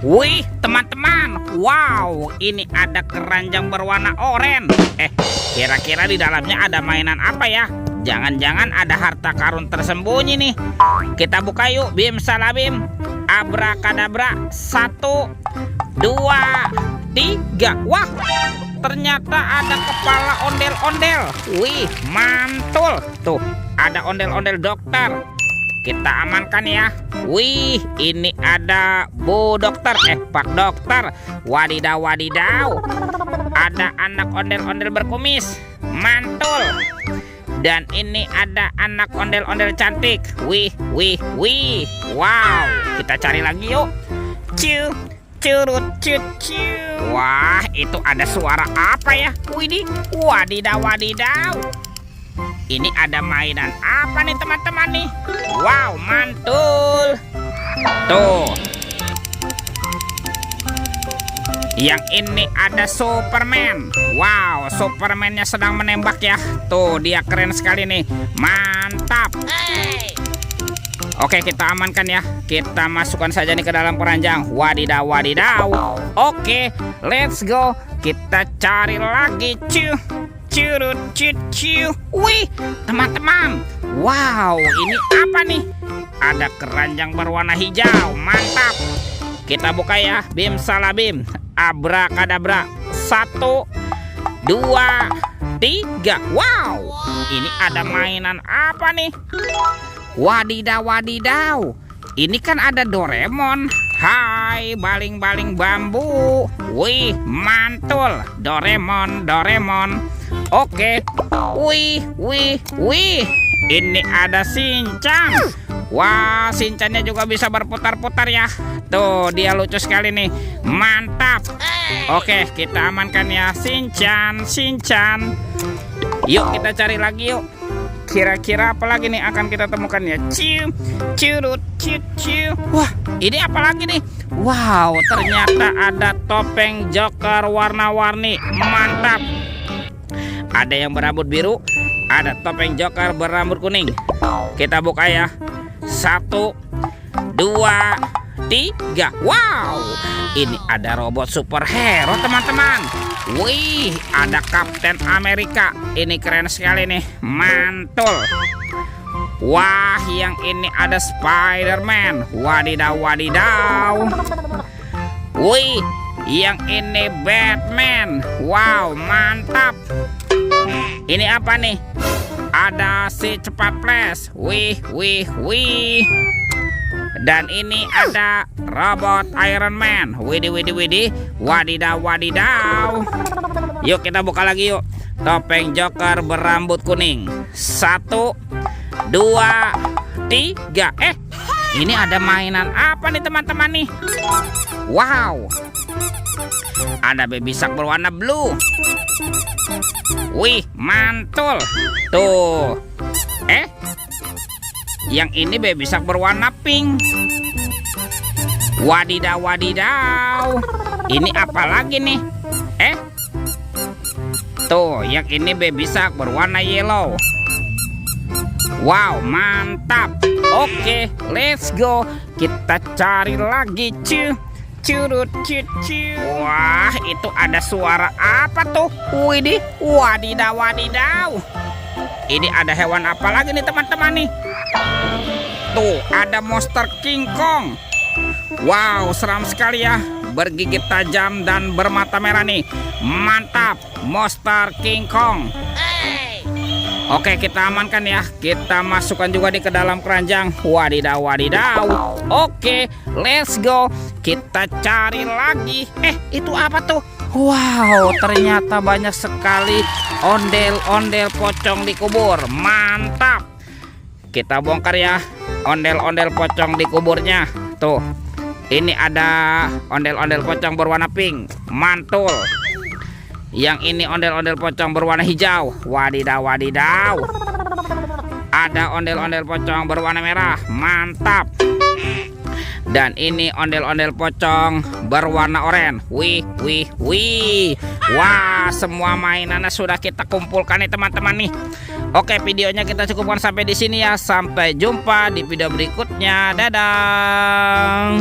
Wih, teman-teman. Wow, ini ada keranjang berwarna oranye. Kira-kira di dalamnya ada mainan apa ya? Jangan-jangan ada harta karun tersembunyi nih. Kita buka yuk, bim salabim. Abrakadabra. 1, 2, 3. Wah, ternyata ada kepala ondel-ondel. Wih, mantul. Tuh, ada ondel-ondel dokter. Kita amankan ya. Wih, ini ada Bu Dokter, Pak Dokter. Wadidaw, wadidaw. Ada anak ondel-ondel berkumis. Mantul. Dan ini ada anak ondel-ondel cantik. Wih, wih, wih. Wow, kita cari lagi yuk. Ciu, curut, cucu. Wah, itu ada suara apa ya? Widih, wadidaw, wadidaw. Ini ada mainan apa nih teman-teman nih? Wow, mantul. Tuh. Yang ini ada Superman. Wow, Superman-nya sedang menembak ya. Tuh, dia keren sekali nih. Mantap. Oke, kita amankan ya. Kita masukkan saja nih ke dalam keranjang. Wadidaw, wadidaw. Oke, let's go. Kita cari lagi, cuy. Curut cucu. Wih, teman-teman. Wow, ini apa nih? Ada keranjang berwarna hijau. Mantap. Kita buka ya. Bim salabim. Abrakadabra. 1, 2, 3. Wow, ini ada mainan apa nih? Wadidaw, wadidaw. Ini kan ada Doraemon. Hai, baling-baling bambu. Wih, mantul. Doraemon, Doraemon. Oke. Wih, wih, wih. Ini ada Shinchan. Wah, Shinchannya juga bisa berputar-putar ya. Tuh, dia lucu sekali nih. Mantap. Oke, kita amankan ya. Shinchan, Shinchan. Yuk, kita cari lagi yuk. Kira-kira apa lagi nih akan kita temukan ya? Ciu, curut, cucu. Wah, ini apa lagi nih? Wow, ternyata ada topeng Joker warna-warni. Mantap. Ada yang berambut biru, ada topeng Joker berambut kuning. Kita buka ya. 1, 2, 3. Wow, ini ada robot superhero teman-teman. Wih, ada Kapten Amerika. Ini keren sekali nih. Mantul. Wah, yang ini ada Spider-Man. Wadidaw, wadidaw. Wih, yang ini Batman. Wow, mantap. Ini apa nih? Ada si cepat flash. Wih, wih, wih. Dan ini ada robot Iron Man. Widih, widih, widih. Wadidaw, wadidaw. Yuk, kita buka lagi yuk. Topeng Joker berambut kuning. 1, 2, 3. Ini ada mainan apa nih teman-teman nih? Wow, ada baby shark berwarna blue. Wih, mantul. Tuh. Yang ini baby shark berwarna pink. Wadidaw, wadidaw. Ini apa lagi nih? Tuh, yang ini baby shark berwarna yellow. Wow, mantap. Oke, let's go. Kita cari lagi, cuy. Curut cucu. Wah, itu ada suara apa tuh? Widih, wadidaw, wadidaw. Ini ada hewan apa lagi nih teman-teman nih? Tuh, ada monster King Kong. Wow, seram sekali ya. Bergigit tajam dan bermata merah nih. Mantap, monster King Kong. Oke, kita amankan ya. Kita masukkan juga ke dalam keranjang. Wadidaw, wadidaw. Oke, let's go. Kita cari lagi. Itu apa tuh? Wow, ternyata banyak sekali ondel-ondel pocong di kubur. Mantap. Kita bongkar ya ondel-ondel pocong di kuburnya. Tuh, ini ada ondel-ondel pocong berwarna pink. Mantul. Yang ini ondel-ondel pocong berwarna hijau. Wadidaw, wadidaw. Ada ondel-ondel pocong berwarna merah. Mantap. Dan ini ondel-ondel pocong berwarna oranye. Wih, wih, wih. Wah, semua mainannya sudah kita kumpulkan nih teman-teman nih. Oke, videonya kita cukupkan sampai di sini ya. Sampai jumpa di video berikutnya. Dadah.